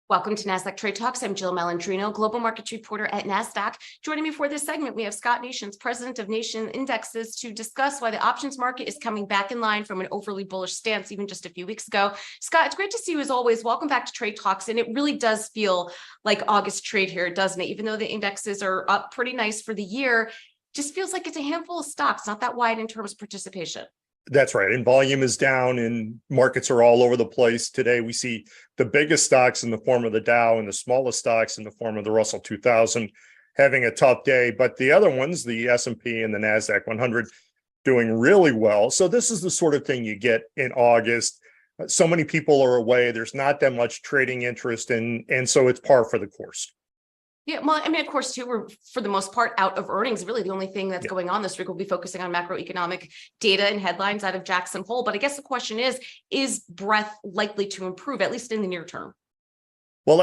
Welcome to Nasdaq Trade Talks. I'm Jill Malandrino, Global Markets Reporter at Nasdaq. Joining me for this segment, we have Scott Nations, President of Nation Indexes, to discuss why the options market is coming back in line from an overly bullish stance even just a few weeks ago. Scott, it's great to see you as always. Welcome back to Trade Talks. And it really does feel like August trade here, doesn't it? Even though the indexes are up pretty nice for the year, just feels like it's a handful of stocks, not that wide in terms of participation. That's right. And volume is down and markets are all over the place. Today, we see the biggest stocks in the form of the Dow and the smallest stocks in the form of the Russell 2000 having a tough day. But the other ones, the S&P and the Nasdaq 100, doing really well. So this is the sort of thing you get in August. So many people are away. There's not that much trading interest. And so it's par for the course. Yeah, well, I mean, of course, too, we're for the most part out of earnings. Really, the only thing that's going on this week, we'll be focusing on macroeconomic data and headlines out of Jackson Hole. But I guess the question is breadth likely to improve, at least in the near term? Well,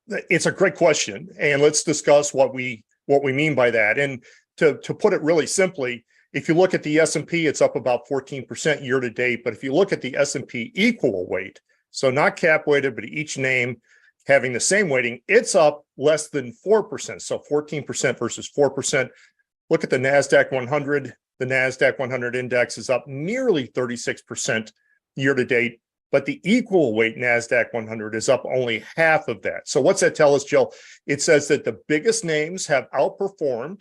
it's a great question. And let's discuss what we mean by that. And to put it really simply, if you look at the S&P, it's up about 14% year to date. But if you look at the S&P equal weight, so not cap weighted, but each name having the same weighting, it's up less than 4%. So 14% versus 4%. Look at the Nasdaq 100. The Nasdaq 100 index is up nearly 36% year to date, but the equal weight Nasdaq 100 is up only half of that. So what's that tell us, Jill? It says that the biggest names have outperformed.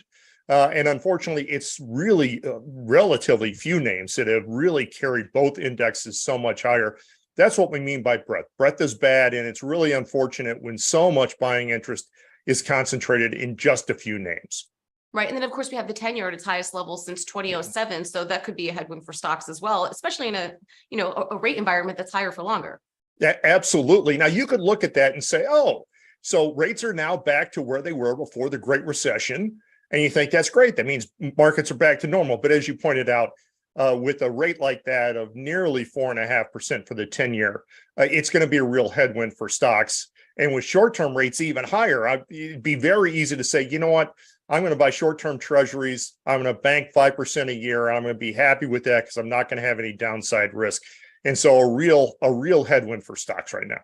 And unfortunately, it's really relatively few names that have really carried both indexes so much higher. That's what we mean by breadth. Breadth is bad, and it's really unfortunate when so much buying interest is concentrated in just a few names. Right. And then, of course, we have the 10-year at its highest level since 2007. So that could be a headwind for stocks as well, especially in a rate environment that's higher for longer. Yeah, absolutely. Now, you could look at that and say, oh, so rates are now back to where they were before the Great Recession. And you think that's great. That means markets are back to normal. But as you pointed out, with a rate like that of nearly 4.5% for the 10-year, it's going to be a real headwind for stocks. And with short-term rates even higher, it'd be very easy to say, you know what, I'm going to buy short-term treasuries. I'm going to bank 5% a year. I'm going to be happy with that because I'm not going to have any downside risk. And so a real headwind for stocks right now.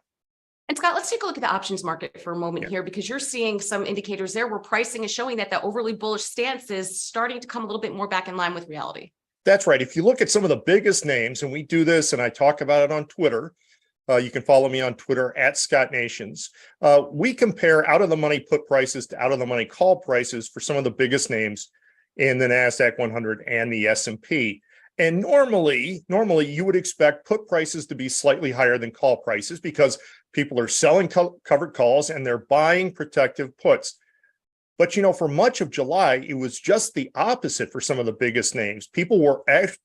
And Scott, let's take a look at the options market for a moment here, because you're seeing some indicators there where pricing is showing that the overly bullish stance is starting to come a little bit more back in line with reality. That's right. If you look at some of the biggest names, and we do this, and I talk about it on Twitter, you can follow me on Twitter at Scott Nations. We compare out-of-the-money put prices to out-of-the-money call prices for some of the biggest names in the Nasdaq 100 and the S&P. And normally you would expect put prices to be slightly higher than call prices because people are selling covered calls and they're buying protective puts. But, for much of July, it was just the opposite for some of the biggest names. People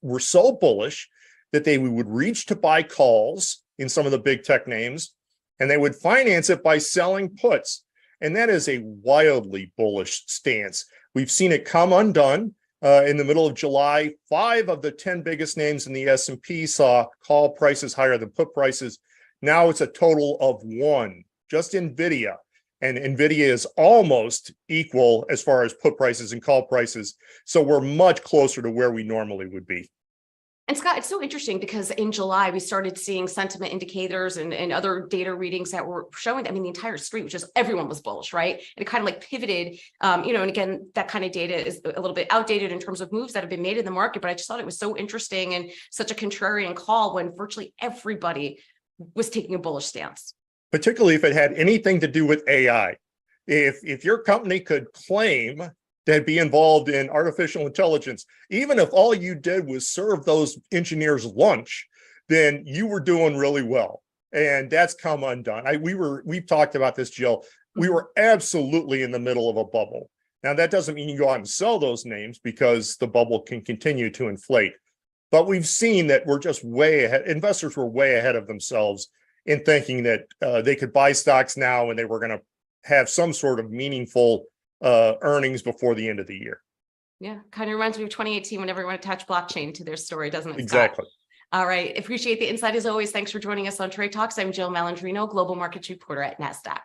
were so bullish that they would reach to buy calls in some of the big tech names, and they would finance it by selling puts. And that is a wildly bullish stance. We've seen it come undone in the middle of July. 5 of the 10 biggest names in the S&P saw call prices higher than put prices. Now it's a total of 1, just NVIDIA. And NVIDIA is almost equal as far as put prices and call prices. So we're much closer to where we normally would be. And Scott, it's so interesting because in July, we started seeing sentiment indicators and other data readings that were showing, the entire street, which is everyone was bullish, right? And it kind of like pivoted, and again, that kind of data is a little bit outdated in terms of moves that have been made in the market. But I just thought it was so interesting and such a contrarian call when virtually everybody was taking a bullish stance. Particularly if it had anything to do with AI. If your company could claim to be involved in artificial intelligence, even if all you did was serve those engineers lunch, then you were doing really well. And that's come undone. We've talked about this, Jill. We were absolutely in the middle of a bubble. Now, that doesn't mean you go out and sell those names because the bubble can continue to inflate. But we've seen that we're just way ahead. Investors were way ahead of themselves in thinking that they could buy stocks now and they were going to have some sort of meaningful earnings before the end of the year. Yeah, kind of reminds me of 2018 when everyone attached blockchain to their story, doesn't it, Scott? Exactly. All right. Appreciate the insight as always. Thanks for joining us on Trade Talks. I'm Jill Malandrino, Global Markets Reporter at Nasdaq.